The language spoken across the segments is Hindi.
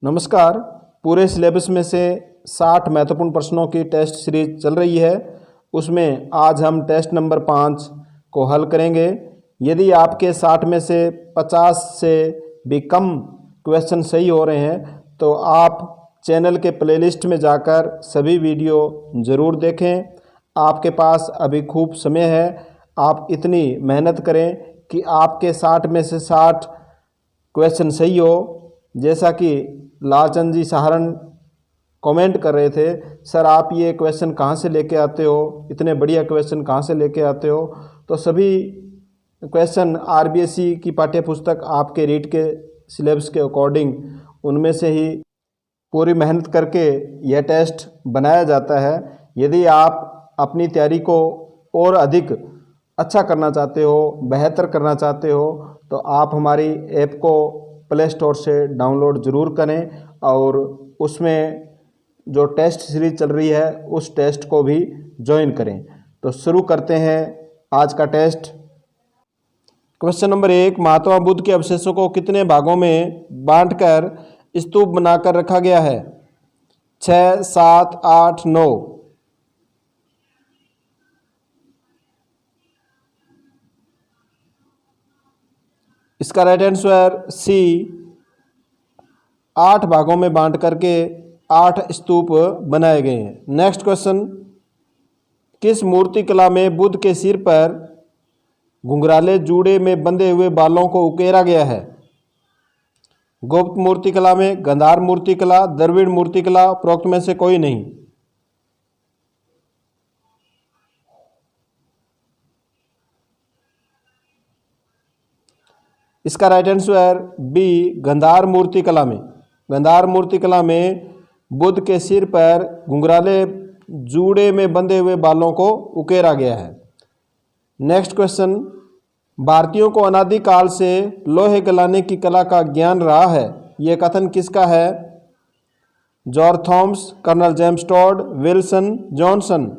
नमस्कार। पूरे सिलेबस में से 60 महत्वपूर्ण प्रश्नों की टेस्ट सीरीज चल रही है। उसमें आज हम टेस्ट नंबर 5 को हल करेंगे। यदि आपके 60 में से 50 से भी कम क्वेश्चन सही हो रहे हैं तो आप चैनल के प्लेलिस्ट में जाकर सभी वीडियो ज़रूर देखें। आपके पास अभी खूब समय है। आप इतनी मेहनत करें कि आपके 60 में से 60 क्वेश्चन सही हो। जैसा कि लालचंद जी सहारण कमेंट कर रहे थे, सर आप ये क्वेश्चन कहाँ से लेके आते हो, इतने बढ़िया क्वेश्चन कहाँ से लेके आते हो। तो सभी क्वेश्चन आरबीएसई की पाठ्य पुस्तक आपके रीट के सिलेबस के अकॉर्डिंग उनमें से ही पूरी मेहनत करके यह टेस्ट बनाया जाता है। यदि आप अपनी तैयारी को और अधिक अच्छा करना चाहते हो, बेहतर करना चाहते हो, तो आप हमारी ऐप को प्ले स्टोर से डाउनलोड ज़रूर करें और उसमें जो टेस्ट सीरीज चल रही है उस टेस्ट को भी ज्वाइन करें। तो शुरू करते हैं आज का test. Question number 1, Mahatma Buddha के अवशेषों को कितने भागों में बांटकर स्तूप बनाकर रखा गया है? 6, 7, 8, 9। इसका राइट आंसर सी, 8 भागों में बांट करके 8 स्तूप बनाए गए हैं। नेक्स्ट क्वेश्चन, किस मूर्तिकला में बुद्ध के सिर पर घुंघराले जूड़े में बंधे हुए बालों को उकेरा गया है? गुप्त मूर्तिकला में, गांधार मूर्तिकला, द्रविड़ मूर्तिकला, उपरोक्त में से कोई नहीं। इसका राइट आंसर बी, गांधार मूर्तिकला में। गांधार मूर्तिकला में बुद्ध के सिर पर घुंघराले जूड़े में बंधे हुए बालों को उकेरा गया है। नेक्स्ट क्वेश्चन, भारतीयों को अनादिकाल से लोहे गलाने की कला का ज्ञान रहा है, यह कथन किसका है? George Thomas, colonel James Tod, Wilson, Johnson.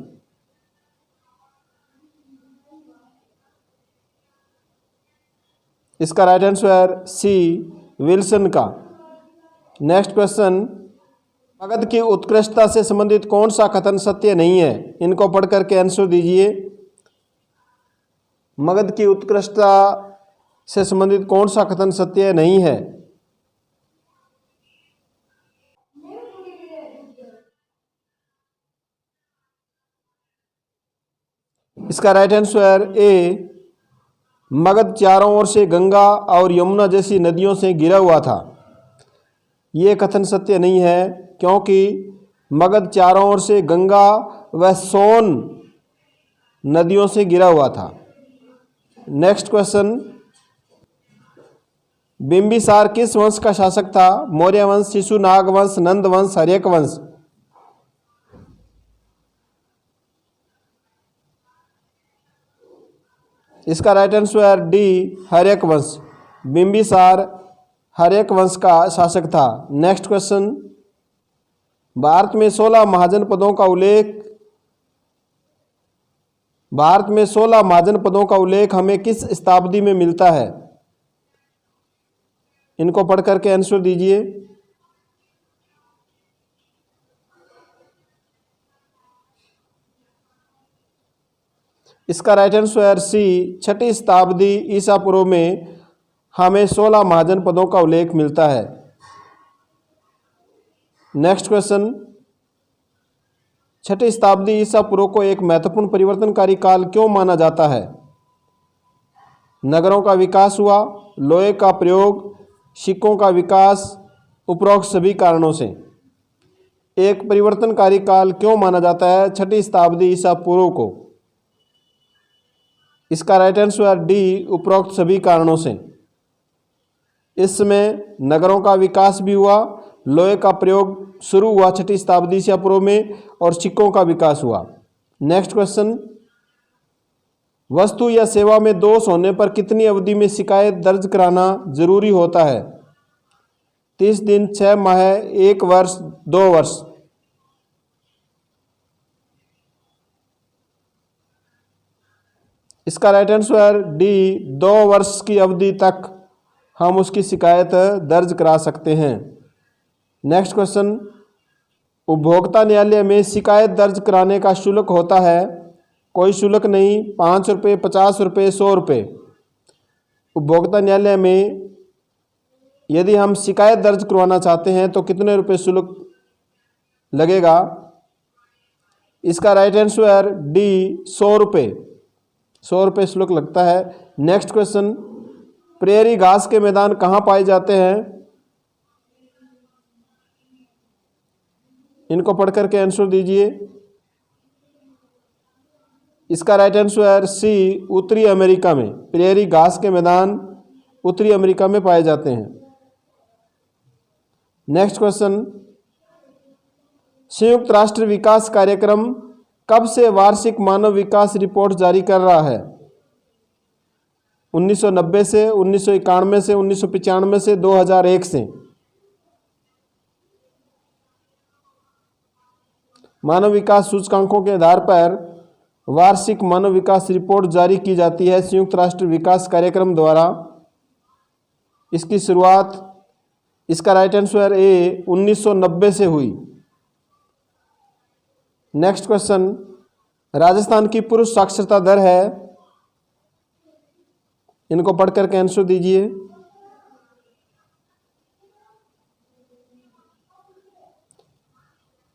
इसका राइट आंसर सी, विल्सन का। नेक्स्ट क्वेश्चन, मगध की उत्कृष्टता से संबंधित कौन सा कथन सत्य नहीं है? इनको पढ़ करके आंसर दीजिए। मगध की उत्कृष्टता से संबंधित कौन सा कथन सत्य नहीं है? इसका राइट आंसर ए, मगध चारों ओर से गंगा और यमुना जैसी नदियों से घिरा हुआ था। ये कथन सत्य नहीं है क्योंकि मगध चारों ओर से गंगा व सोन नदियों से घिरा हुआ था। नेक्स्ट क्वेश्चन, बिंबिसार किस वंश का शासक था? मौर्य वंश, शिशुनाग वंश, नंद वंश, हर्यक वंश। इसका राइट आंसर डी, हर्यक वंश। बिंबिसार हर्यक वंश का शासक था। नेक्स्ट क्वेश्चन, भारत में 16 महाजनपदों का उल्लेख हमें किस शताब्दी में मिलता है? इनको पढ़ करके आंसर दीजिए। इसका राइट आंसर सी, 6ठी शताब्दी ईसा पूर्व में हमें 16 महाजनपदों का उल्लेख मिलता है। नेक्स्ट क्वेश्चन, 6ठी शताब्दी ईसा पूर्व को एक महत्वपूर्ण परिवर्तनकारी काल क्यों माना जाता है? नगरों का विकास हुआ, लोहे का प्रयोग, सिक्कों का विकास, उपरोक्त सभी कारणों से। एक परिवर्तनकारी काल क्यों माना जाता है 6ठी शताब्दी ईसा पूर्व को? इसका राइट आंसर डी, उपरोक्त सभी कारणों से। इस समय नगरों का विकास भी हुआ, लोहे का प्रयोग शुरू हुआ 6ठी शताब्दी ईसा पूर्व में और सिक्कों का विकास हुआ। नेक्स्ट क्वेश्चन, वस्तु या सेवा में दोष होने पर कितनी अवधि में शिकायत दर्ज कराना जरूरी होता है? 30 दिन, 6 माह, 1 वर्ष, 2 वर्ष। इसका राइट आंसर डी, 2 वर्ष की अवधि तक हम उसकी शिकायत दर्ज करा सकते हैं। नेक्स्ट क्वेश्चन, उपभोक्ता न्यायालय में शिकायत दर्ज कराने का शुल्क होता है? कोई शुल्क नहीं, 5 रुपये, 50 रुपये, 100 रुपये। उपभोक्ता न्यायालय में यदि हम शिकायत दर्ज करवाना चाहते हैं तो कितने रुपये शुल्क लगेगा? इसका राइट आंसर डी 100 रुपये। 100 रुपये शुल्क लगता है। नेक्स्ट क्वेश्चन, प्रेयरी घास के मैदान कहाँ पाए जाते हैं? इनको पढ़ करके आंसर दीजिए। इसका राइट आंसर सी उत्तरी अमेरिका में। प्रेयरी घास के मैदान उत्तरी अमेरिका में पाए जाते हैं। नेक्स्ट क्वेश्चन, संयुक्त राष्ट्र विकास कार्यक्रम कब से वार्षिक मानव विकास रिपोर्ट जारी कर रहा है? 1990 से, 1991 से, 1995 से, 2001 से। मानव विकास सूचकांकों के आधार पर वार्षिक मानव विकास रिपोर्ट जारी की जाती है संयुक्त राष्ट्र विकास कार्यक्रम द्वारा। इसकी शुरुआत, इसका राइट आंसर ए 1990 से हुई। नेक्स्ट क्वेश्चन, राजस्थान की पुरुष साक्षरता दर है? इनको पढ़ करके आंसर दीजिए।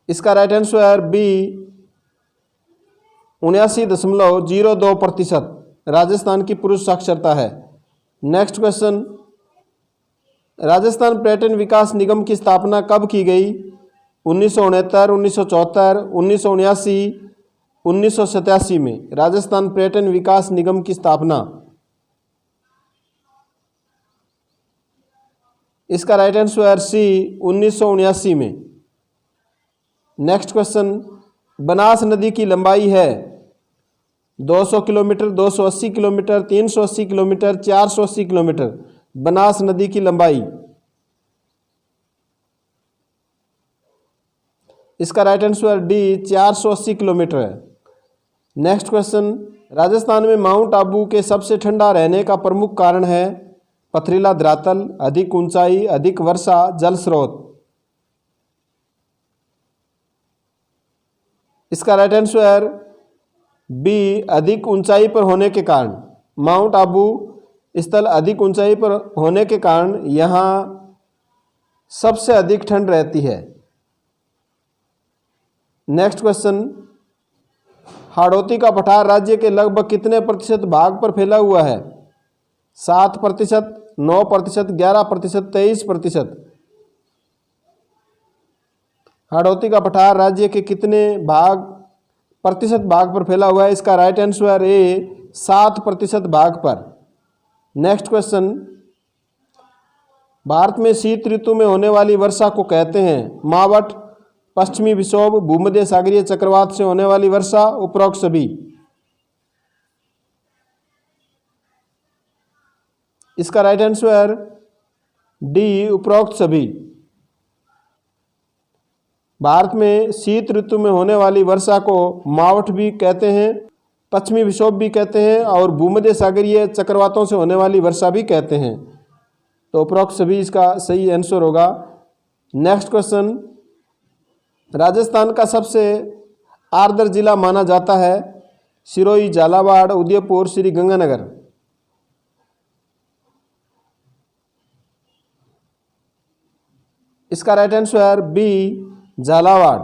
इसका राइट आंसर बी 79.02% राजस्थान की पुरुष साक्षरता है। नेक्स्ट क्वेश्चन, राजस्थान पर्यटन विकास निगम की स्थापना कब की गई? 1969, 1974, 1979, 1987 में राजस्थान पर्यटन विकास निगम की स्थापना। इसका राइट आंसर सी 1979 में। नेक्स्ट क्वेश्चन, बनास नदी की लंबाई है 200 kilometre, 280 kilometre, 380 kilometre, 480 kilometre. Banas नदी की लंबाई। इसका राइट आंसर डी 480 किलोमीटर है। नेक्स्ट क्वेश्चन, राजस्थान में माउंट आबू के सबसे ठंडा रहने का प्रमुख कारण है? पथरीला धरातल, अधिक ऊंचाई, अधिक वर्षा, जल स्रोत। इसका राइट आंसर बी अधिक ऊंचाई पर होने के कारण। माउंट आबू स्थल अधिक ऊंचाई पर होने के कारण यहाँ सबसे अधिक ठंड रहती है। नेक्स्ट क्वेश्चन, हाड़ौती का पठार राज्य के लगभग कितने प्रतिशत भाग पर फैला हुआ है? 7%, 9%, 11%, 23%। हाड़ौती का पठार राज्य के कितने प्रतिशत भाग पर फैला हुआ है? इसका राइट आंसर ए 7% भाग पर। नेक्स्ट क्वेश्चन, भारत में शीत ऋतु में होने वाली वर्षा को कहते हैं? मावठ, पश्चिमी विक्षोभ, भूमध्य सागरीय चक्रवात से होने वाली वर्षा, उपरोक्त सभी। इसका राइट आंसर डी उपरोक्त सभी। भारत में शीत ऋतु में होने वाली वर्षा को मावठ भी कहते हैं, पश्चिमी विक्षोभ भी कहते हैं और भूमध्य सागरीय चक्रवातों से होने वाली वर्षा भी कहते हैं। तो उपरोक्त सभी इसका सही आंसर होगा। नेक्स्ट क्वेश्चन, राजस्थान का सबसे आर्द्र जिला माना जाता है? सिरोही, झालावाड़, उदयपुर, श्री गंगानगर। इसका right answer B Jhalawar.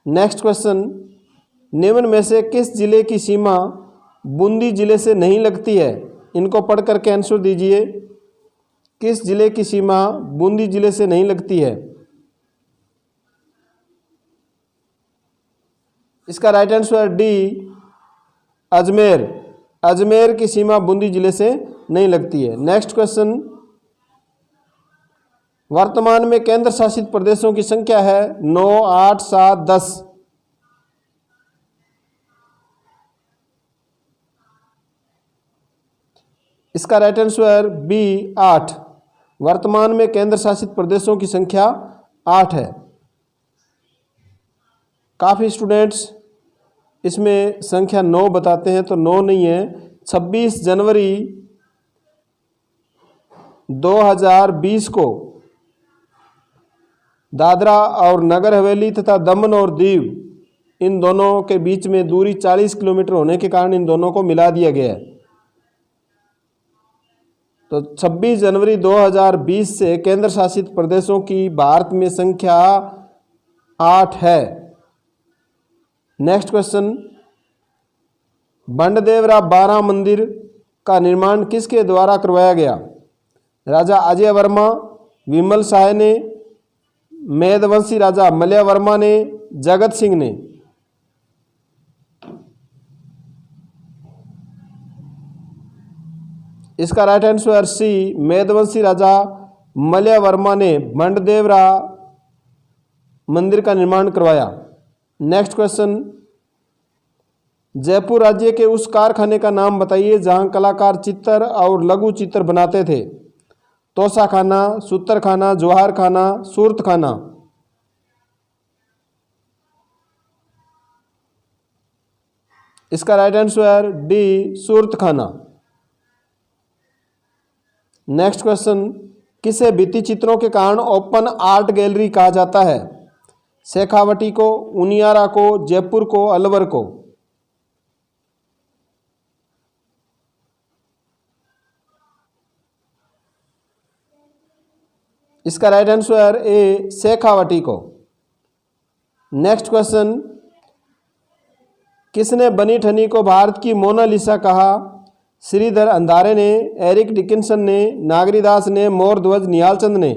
Next question, निम्न में से किस जिले की सीमा बूंदी जिले से नहीं लगती है? इनको पढ़ करके आंसर दीजिए। किस जिले की सीमा बूंदी जिले से नहीं लगती है? इसका right answer D Ajmer. Ajmer की सीमा बूंदी जिले से नहीं लगती है। नेक्स्ट क्वेश्चन, वर्तमान में केंद्र शासित प्रदेशों की संख्या है? 9, 8, 7, 10। इसका राइट आंसर बी 8। वर्तमान में केंद्र शासित प्रदेशों की संख्या 8 है। काफ़ी स्टूडेंट्स इसमें संख्या 9 बताते हैं, तो 9 नहीं है। 26 जनवरी 2020 को दादरा और नगर हवेली तथा दमन और दीव, इन दोनों के बीच में दूरी 40 किलोमीटर होने के कारण इन दोनों को मिला दिया गया है। तो 26 जनवरी 2020 से केंद्र शासित प्रदेशों की भारत में संख्या 8 है। नेक्स्ट क्वेश्चन, बंडदेवरा बारा मंदिर का निर्माण किसके द्वारा करवाया गया? राजा अजय वर्मा, विमल शाह ने, मेदवंशी राजा मलय वर्मा ने, जगत सिंह ने। इसका राइट आंसर सी, मेदवंशी राजा मलय वर्मा ने बंडदेवरा मंदिर का निर्माण करवाया। नेक्स्ट क्वेश्चन, जयपुर राज्य के उस कारखाने का नाम बताइए जहां कलाकार चित्र और लघु चित्र बनाते थे। तोसा खाना, सूतर खाना, जवाहर खाना, सूरत खाना। इसका राइट आंसर डी, सूरत खाना। नेक्स्ट क्वेश्चन, किसे भित्ति चित्रों के कारण ओपन आर्ट गैलरी कहा जाता है? शेखावटी को, उनियारा को, जयपुर को, अलवर को। इसका राइट आंसर ए, शेखावटी को। नेक्स्ट क्वेश्चन, किसने बनी ठनी को भारत की मोनालिसा कहा? श्रीधर अंधारे ने, एरिक डिकिंसन ने, नागरीदास ने, मोरध्वज निहालचंद ने।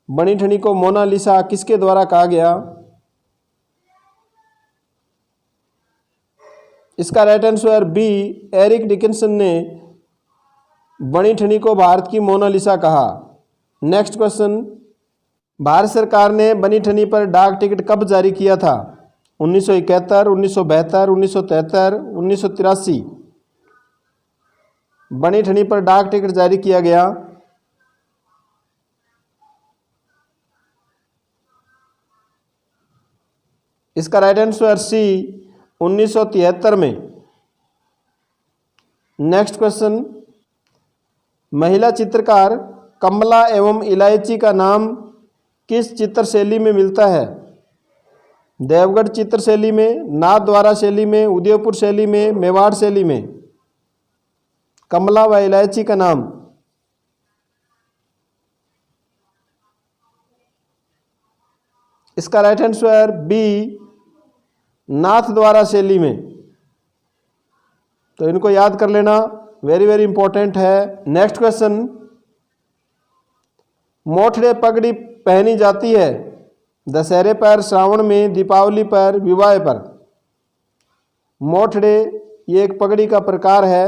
बनी ठनी को मोनालिसा किसके द्वारा कहा गया? इसका right answer B, Eric Dickinson ने बनी ठनी को भारत की मोनालिसा कहा। नेक्स्ट क्वेश्चन, भारत सरकार ने बनी ठनी पर डाक टिकट कब जारी किया था? 1971, 1972, 1973, 1983। बनी ठनी पर डाक टिकट जारी किया गया। इसका राइट आंसर सी, 1973 में। नेक्स्ट क्वेश्चन, महिला चित्रकार कमला एवं इलायची का नाम किस चित्र शैली में मिलता है? देवगढ़ चित्र शैली में, नाथद्वारा शैली में, उदयपुर शैली में, मेवाड़ शैली में। कमला व इलायची का नाम। इसका राइट आंसर बी, नाथद्वारा शैली में। तो इनको याद कर लेना, वेरी वेरी इंपॉर्टेंट है। नेक्स्ट क्वेश्चन, मोठड़े पगड़ी पहनी जाती है दशहरे पर, श्रावण में, दीपावली पर, विवाह पर। मोठड़े ये एक पगड़ी का प्रकार है।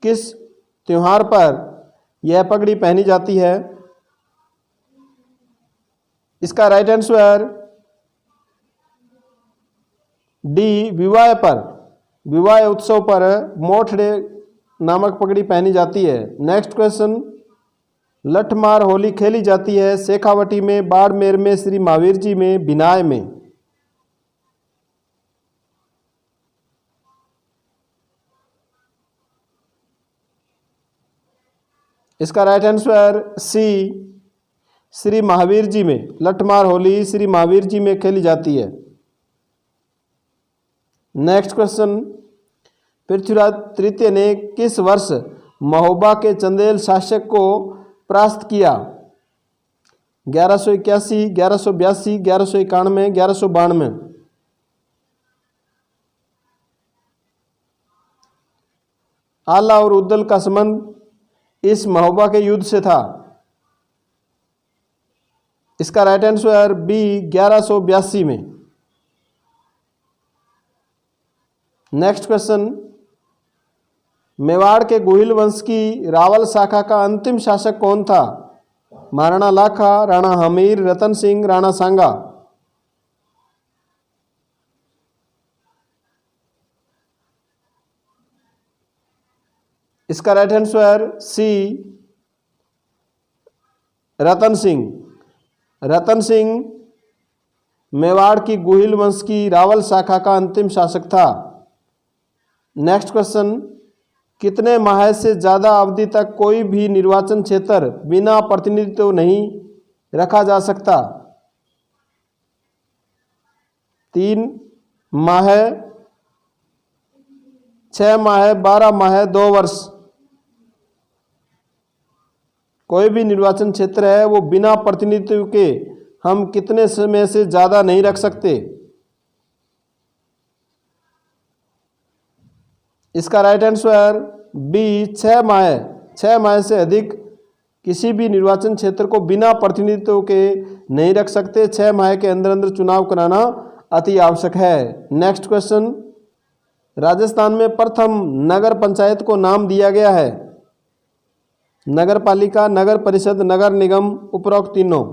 किस त्योहार पर यह पगड़ी पहनी जाती है? इसका राइट आंसर डी, विवाह पर। विवाह उत्सव पर मोठड़े नामक पगड़ी पहनी जाती है। नेक्स्ट क्वेश्चन, लठमार होली खेली जाती है शेखावटी में, बाड़मेर में, श्री महावीर जी में, बिनाय में। इसका right answer C, Shri Mahavir ji में। लठमार होली श्री महावीर जी में खेली जाती है। नेक्स्ट क्वेश्चन, पृथ्वीराज तृतीय ने किस वर्ष महोबा के चंदेल शासक को परास्त किया? 1181, 1182, 1191, 1192। आला और उद्दल का संबंध इस महोबा के युद्ध से था। इसका राइट आंसर बी, 1182 में। नेक्स्ट क्वेश्चन, मेवाड़ के गोहिल वंश की रावल शाखा का अंतिम शासक कौन था? महाराणा लाखा, राणा हमीर, रतन सिंह, राणा सांगा। इसका राइट आंसर सी, रतन सिंह। रतन सिंह मेवाड़ की गोहिल वंश की रावल शाखा का अंतिम शासक था। नेक्स्ट क्वेश्चन, कितने माह से ज़्यादा अवधि तक कोई भी निर्वाचन क्षेत्र बिना प्रतिनिधित्व नहीं रखा जा सकता? 3 माह, 6 माह, 12 माह, 2 वर्ष। कोई भी निर्वाचन क्षेत्र है वो बिना प्रतिनिधित्व के हम कितने समय से ज़्यादा नहीं रख सकते? इसका राइट आंसर बी 6 माह। 6 माह से अधिक किसी भी निर्वाचन क्षेत्र को बिना प्रतिनिधित्व के नहीं रख सकते। 6 माह के अंदर अंदर चुनाव कराना अति आवश्यक है। नेक्स्ट क्वेश्चन, राजस्थान में प्रथम नगर पंचायत को नाम दिया गया है? नगर पालिका, नगर परिषद, नगर निगम, उपरोक्त तीनों।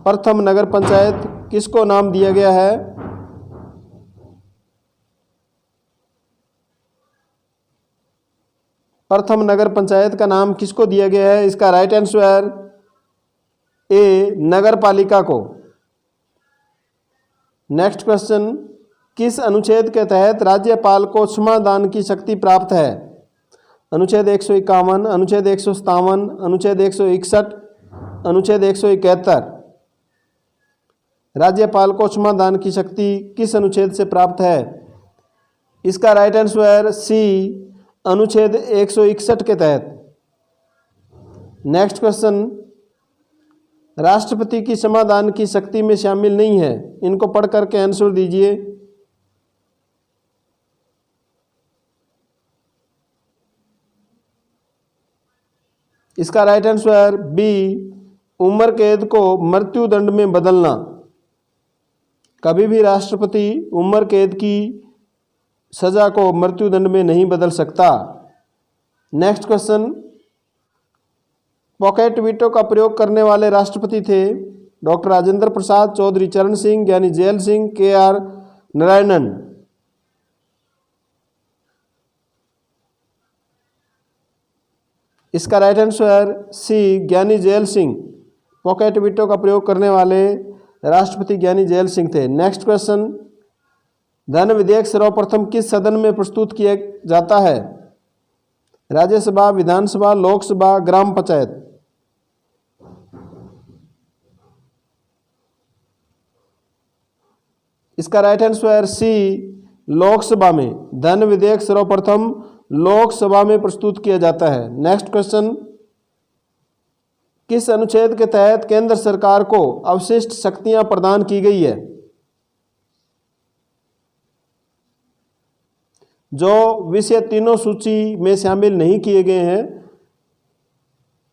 प्रथम नगर पंचायत किसको नाम दिया गया है? प्रथम नगर पंचायत का नाम किसको दिया गया है? इसका राइट आंसर ए नगर पालिका को। नेक्स्ट क्वेश्चन, किस अनुच्छेद के तहत राज्यपाल को क्षमादान की शक्ति प्राप्त है? अनुच्छेद 151, अनुच्छेद 157, अनुच्छेद 161, अनुच्छेद 171। राज्यपाल को क्षमादान की शक्ति किस अनुच्छेद से प्राप्त है? इसका राइट आंसर सी अनुच्छेद 161 के तहत। नेक्स्ट क्वेश्चन, राष्ट्रपति की क्षमादान की शक्ति में शामिल नहीं है। इनको पढ़ करके आंसर दीजिए। इसका राइट आंसर बी उम्र कैद को मृत्यु दंड में बदलना। कभी भी राष्ट्रपति उम्र कैद की सजा को मृत्यु दंड में नहीं बदल सकता। नेक्स्ट क्वेश्चन, पॉकेट वीटो का प्रयोग करने वाले राष्ट्रपति थे? डॉक्टर राजेंद्र प्रसाद, चौधरी चरण सिंह, ज्ञानी जैल सिंह, के.आर. नारायणन। इसका राइट आंसर सी ज्ञानी जैल सिंह। पॉकेट वीटो का प्रयोग करने वाले राष्ट्रपति ज्ञानी जैल सिंह थे। नेक्स्ट क्वेश्चन, धन विधेयक सर्वप्रथम किस सदन में प्रस्तुत किया जाता है? राज्यसभा, विधानसभा, लोकसभा, ग्राम पंचायत। इसका राइट आंसर सी लोकसभा में। धन विधेयक सर्वप्रथम लोकसभा में प्रस्तुत किया जाता है। नेक्स्ट क्वेश्चन, किस अनुच्छेद के तहत केंद्र सरकार को अवशिष्ट शक्तियां प्रदान की गई है? जो विषय तीनों सूची में शामिल नहीं किए गए हैं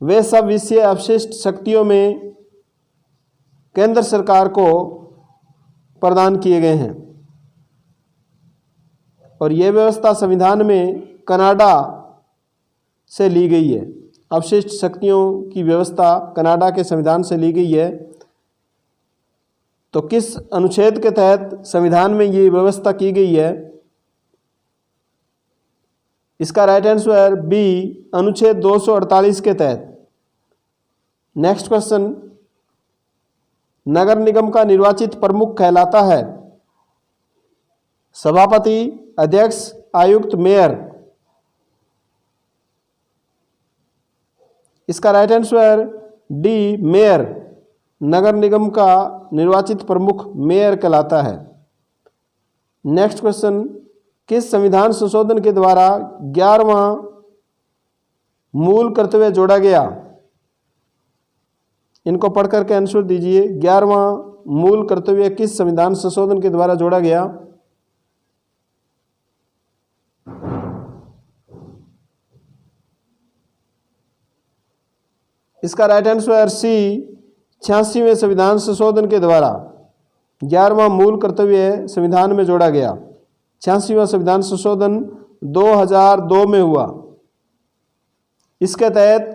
वे सब विषय अवशिष्ट शक्तियों में केंद्र सरकार को प्रदान किए गए हैं और ये व्यवस्था संविधान में कनाडा से ली गई है। अवशिष्ट शक्तियों की व्यवस्था कनाडा के संविधान से ली गई है। तो किस अनुच्छेद के तहत संविधान में ये व्यवस्था की गई है? इसका राइट आंसर बी अनुच्छेद 248 के तहत। नेक्स्ट क्वेश्चन, नगर निगम का निर्वाचित प्रमुख कहलाता है? सभापति, अध्यक्ष, आयुक्त, मेयर। इसका राइट आंसर डी मेयर। नगर निगम का निर्वाचित प्रमुख मेयर कहलाता है। नेक्स्ट क्वेश्चन, किस संविधान संशोधन के द्वारा 11वां मूल कर्तव्य जोड़ा गया? इनको पढ़ करके आंसर दीजिए। 11वां मूल कर्तव्य किस संविधान संशोधन के द्वारा जोड़ा गया? इसका राइट आंसर सी 86वें संविधान संशोधन के द्वारा 11वां मूल कर्तव्य संविधान में जोड़ा गया। 86वां संविधान संशोधन 2002 में हुआ। इसके तहत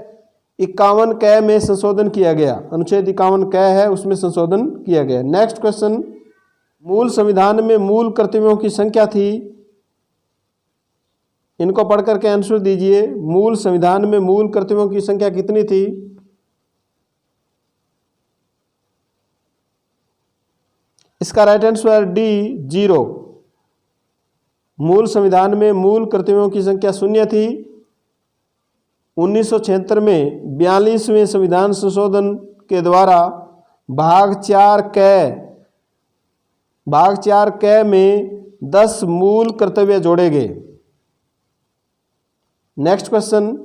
51 क में संशोधन किया गया। अनुच्छेद 51 क है उसमें संशोधन किया गया। नेक्स्ट क्वेश्चन, मूल संविधान में मूल कर्तव्यों की संख्या थी? इनको पढ़ करके आंसर दीजिए। मूल संविधान में मूल कर्तव्यों की संख्या कितनी थी? इसका राइट आंसर डी 0। मूल संविधान में मूल कर्तव्यों की संख्या 0 थी। 1976 में 42वें संविधान संशोधन के द्वारा भाग 4 क में 10 मूल कर्तव्य जोड़े गए। नेक्स्ट क्वेश्चन,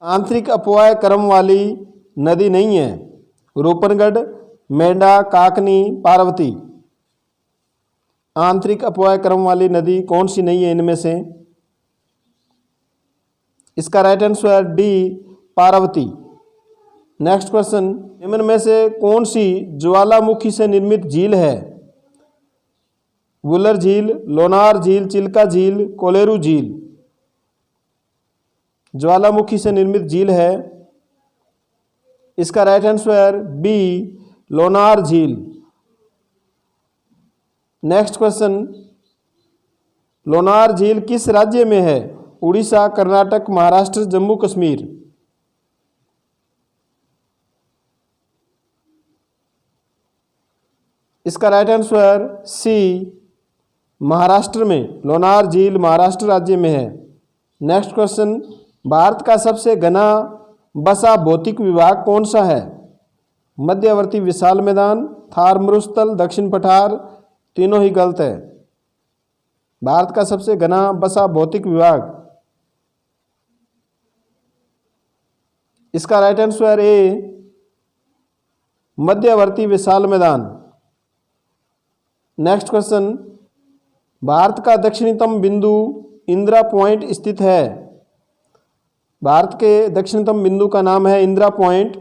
आंतरिक अपवाय क्रम वाली नदी नहीं है। रूपनगढ़, मेंढा, काकनी, पार्वती। आंतरिक अपवाय क्रम वाली नदी कौन सी नहीं है इनमें से? इसका right answer D, Parvati. Next question, निम्न में से कौन सी ज्वालामुखी से निर्मित झील है? वुलर झील, लोनार झील, चिल्का झील, कोलेरू झील। ज्वालामुखी से निर्मित झील है। इसका राइट आंसर बी, लोनार झील। नेक्स्ट क्वेश्चन, लोनार झील किस राज्य में है? उड़ीसा, कर्नाटक, महाराष्ट्र, जम्मू कश्मीर। इसका राइट आंसर सी, महाराष्ट्र में। लोनार झील महाराष्ट्र राज्य में है। नेक्स्ट क्वेश्चन, भारत का सबसे घना बसा भौतिक विभाग कौन सा है? मध्यवर्ती विशाल मैदान, थार मरुस्थल, दक्षिण पठार। तीनों ही गलत है। भारत का सबसे घना बसा भौतिक विभाग, इसका राइट आंसर ए, मध्यवर्ती विशाल मैदान। नेक्स्ट क्वेश्चन, भारत का दक्षिणतम बिंदु इंदिरा पॉइंट स्थित है। भारत के दक्षिणतम बिंदु का नाम है इंदिरा पॉइंट।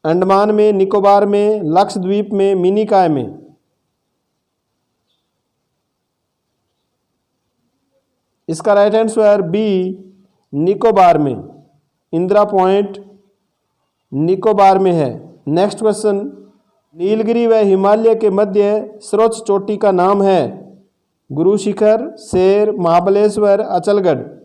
अंडमान में, निकोबार में, लक्षद्वीप में, मिनिकॉय में। इसका राइट आंसर बी, निकोबार में। इंदिरा पॉइंट निकोबार में है। नेक्स्ट क्वेश्चन, नीलगिरी व हिमालय के मध्य सर्वोच्च चोटी का नाम है? गुरु शिखर, शेर, महाबलेश्वर, अचलगढ़।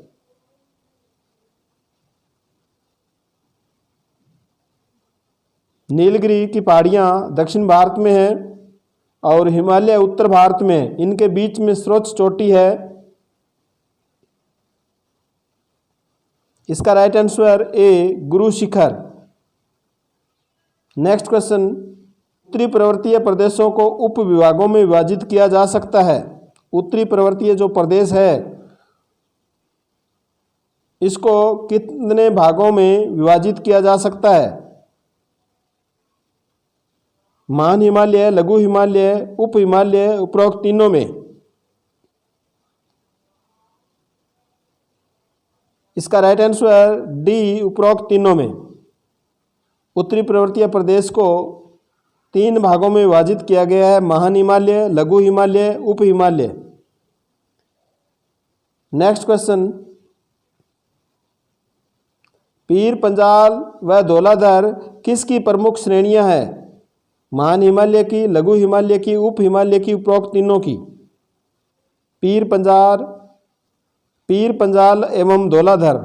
नीलगिरी की पहाड़ियाँ दक्षिण भारत में है और हिमालय उत्तर भारत में है। इनके बीच में सर्वोच्च चोटी है। इसका राइट आंसर ए, गुरु शिखर। नेक्स्ट क्वेश्चन, उत्तरी पर्वतीय प्रदेशों को उप विभागों में विभाजित किया जा सकता है। उत्तरी पर्वतीय जो प्रदेश है इसको कितने भागों में विभाजित किया जा सकता है? महान हिमालय, लघु हिमालय, उप हिमालय, उपरोक्त तीनों में। इसका राइट आंसर डी, उपरोक्त तीनों में। उत्तरी पर्वतीय प्रदेश को 3 भागों में विभाजित किया गया है, महान हिमालय, लघु हिमालय, उप हिमालय। नेक्स्ट क्वेश्चन, पीर पंजाल व धौलाधर किसकी प्रमुख श्रेणियां हैं? महान हिमालय की, लघु हिमालय की, उप हिमालय की, उपरोक्त तीनों की। पीर पंजाल एवं धौलाधर।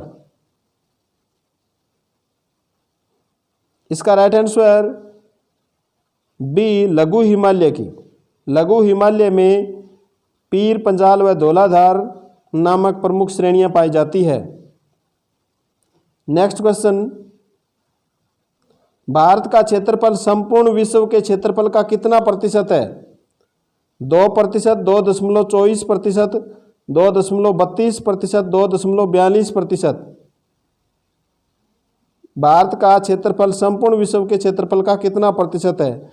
इसका राइट आंसर बी, लघु हिमालय की। लघु हिमालय में पीर पंजाल व धौलाधर नामक प्रमुख श्रेणियां पाई जाती है। नेक्स्ट क्वेश्चन, भारत का क्षेत्रफल संपूर्ण विश्व के क्षेत्रफल का कितना प्रतिशत है? 2%, 2.24%, 2.32%, 2.42%। भारत का क्षेत्रफल संपूर्ण विश्व के क्षेत्रफल का कितना प्रतिशत है?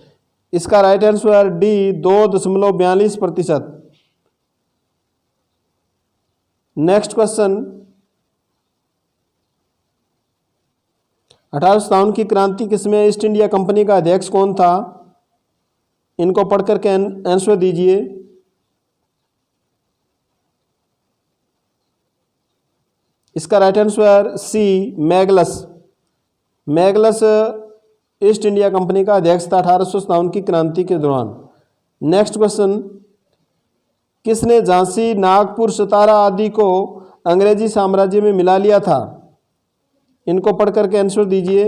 इसका right answer D, 2.42%। Next question, 1857 की क्रांति किसमें ईस्ट इंडिया कंपनी का अध्यक्ष कौन था? इनको पढ़ करके आंसर दीजिए। इसका right answer C, Mangles. Mangles East India company का अध्यक्ष था 1857 की क्रांति के दौरान। नेक्स्ट क्वेश्चन, किसने झांसी, नागपुर, सतारा आदि को अंग्रेजी साम्राज्य में मिला लिया था? इनको पढ़ करके आंसर दीजिए।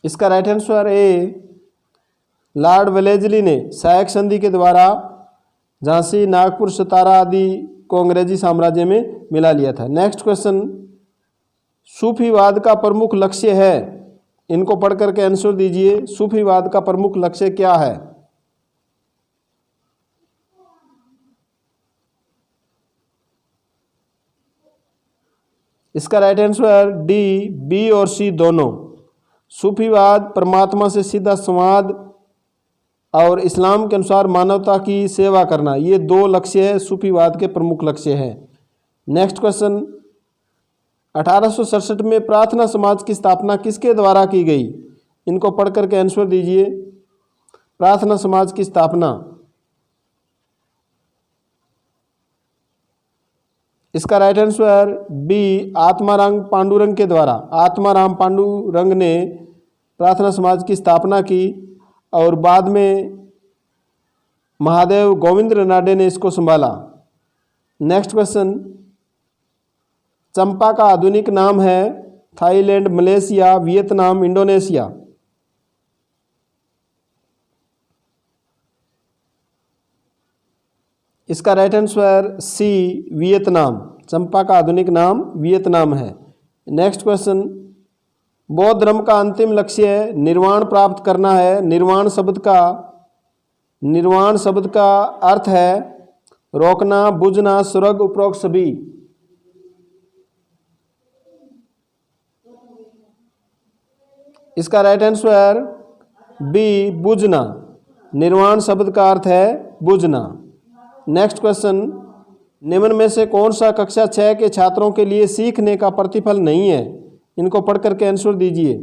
इसका राइट आंसर ए, लॉर्ड वेलेस्ली ने सहायक संधि के द्वारा झांसी, नागपुर, सतारा आदि को अंग्रेजी साम्राज्य में मिला लिया था। नेक्स्ट क्वेश्चन, सूफीवाद का प्रमुख लक्ष्य है, इनको पढ़ करके आंसर दीजिए। सूफीवाद का प्रमुख लक्ष्य क्या है? इसका राइट आंसर डी, बी और सी दोनों। सूफीवाद परमात्मा से सीधा संवाद और इस्लाम के अनुसार मानवता की सेवा करना, ये दो लक्ष्य है, सूफीवाद के प्रमुख लक्ष्य हैं। नेक्स्ट क्वेश्चन, 1867 में प्रार्थना समाज की स्थापना किसके द्वारा की गई? इनको पढ़ करके आंसर दीजिए। प्रार्थना समाज की स्थापना, इसका right answer B, Atmaram Pandurang के द्वारा। आत्माराम पांडुरंग ने प्रार्थना समाज की स्थापना की और बाद में महादेव गोविंद रनाडे ने इसको संभाला। नेक्स्ट क्वेश्चन, चंपा का आधुनिक नाम है? Thailand, Malaysia, Vietnam, Indonesia. इसका राइट आंसर सी, वियतनाम। चंपा का आधुनिक नाम वियतनाम है। नेक्स्ट क्वेश्चन, बौद्ध धर्म का अंतिम लक्ष्य निर्वाण प्राप्त करना है। निर्वाण शब्द का अर्थ है रोकना, बुझना, स्वर्ग, उपरोक्त सभी। इसका राइट आंसर बी, बुझना। निर्वाण शब्द का अर्थ है बुझना। नेक्स्ट क्वेश्चन, निम्न में से कौन सा कक्षा 6 के छात्रों के लिए सीखने का प्रतिफल नहीं है? इनको पढ़ करके आंसर दीजिए।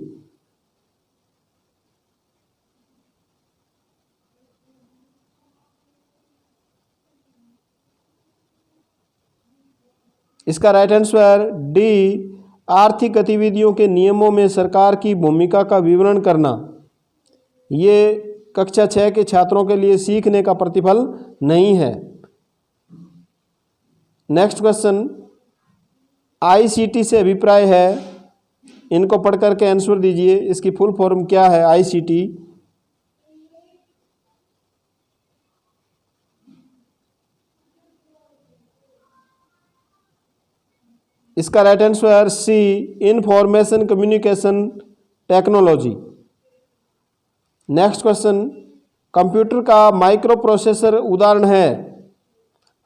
इसका राइट आंसर डी, आर्थिक गतिविधियों के नियमों में सरकार की भूमिका का विवरण करना। ये कक्षा 6 के छात्रों के लिए सीखने का प्रतिफल नहीं है। नेक्स्ट क्वेश्चन, आईसीटी से अभिप्राय है? इनको पढ़ करके आंसर दीजिए। इसकी फुल फॉर्म क्या है आईसीटी? इसका right answer C, information communication technology. Next question, computer का माइक्रो प्रोसेसर उदाहरण है?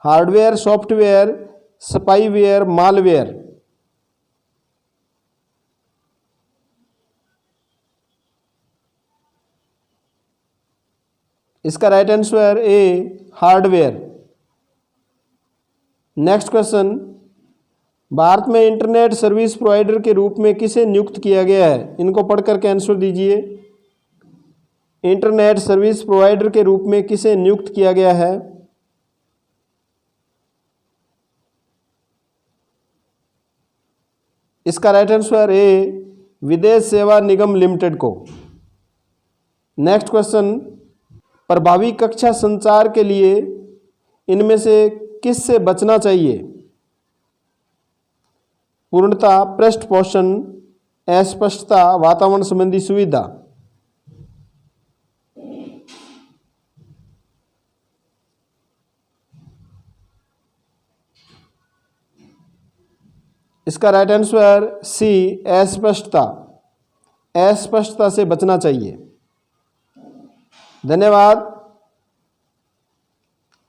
Hardware, software, spyware, malware. इसका right answer A, hardware. Next question, भारत में इंटरनेट सर्विस प्रोवाइडर के रूप में किसे नियुक्त किया गया है? इनको पढ़ करके आंसर दीजिए। इंटरनेट सर्विस प्रोवाइडर के रूप में किसे नियुक्त किया गया है? इसका राइट आंसर ए, विदेश सेवा निगम लिमिटेड को। नेक्स्ट क्वेश्चन, प्रभावी कक्षा संचार के लिए इनमें से किससे बचना चाहिए? पूर्णता, पृष्ठपोषण, अस्पष्टता, वातावरण संबंधी सुविधा। इसका राइट आंसर सी, अस्पष्टता। अस्पष्टता से बचना चाहिए। धन्यवाद।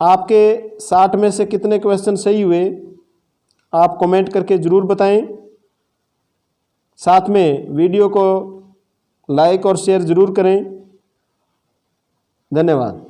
आपके 60 में से कितने क्वेश्चन सही हुए आप कमेंट करके ज़रूर बताएं। साथ में वीडियो को लाइक और शेयर ज़रूर करें। धन्यवाद।